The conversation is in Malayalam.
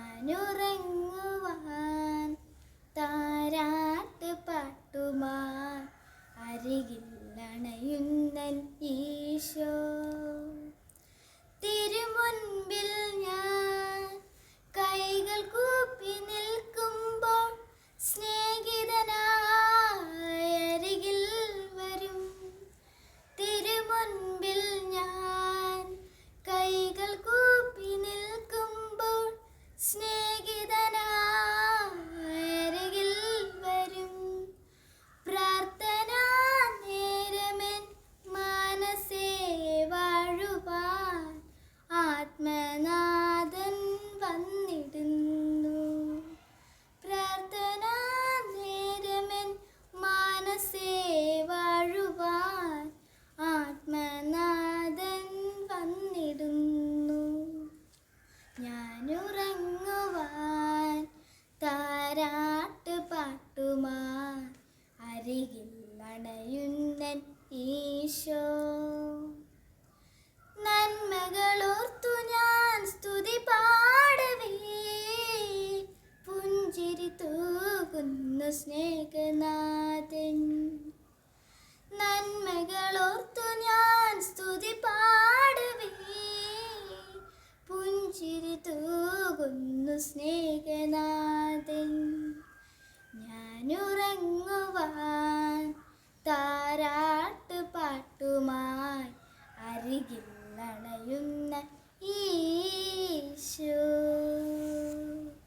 ഞാനുറങ്ങുവാൻ താരാട്ട് പാട്ടുമായി അരികിലണയുന്നൻ ഈശോ. തിരുമുൻപിൽ ഞാൻ കൈകൾ കൂപ്പി നിൽക്കുമ്പോൾ സ്നേഹിതനായി അരികിൽ വരും. തിരുമുൻപിൽ ഞാൻ കൈകൾ കൂപ്പി നിൽക്കുമ്പോൾ സ്നേഹിതനായി അരികിൽ വരും. പ്രാർത്ഥനാ നേരമെൻ മനസ്സേ വാഴുവാൻ ആത്മനാഥൻ വന്നിടുന്നു. പ്രാർത്ഥനാ നേരമെൻ മനസ്സേ വാഴുവാൻ ആത്മനാഥൻ വന്നിടുന്നു. ഞാനുറങ്ങുവാൻ താരാട്ട് പാട്ടുമായി അരികിൽ അണയുന്നൻ ഈശോ. നന്മകളോർത്തു ഞാൻ സ്തുതി പാടവേ പുഞ്ചിരി തൂകുന്നു സ്നേഹനാഥൻ. നന്മകളോർത്തു ഞാൻ സ്തുതി പാടവേ പുഞ്ചിരി തൂകുന്നു സ്നേഹനാഥൻ. ഞാനുറങ്ങുവാൻ താരാട്ട് പാട്ടുമായി അരികിൽ അണയുന്ന ഈശോ.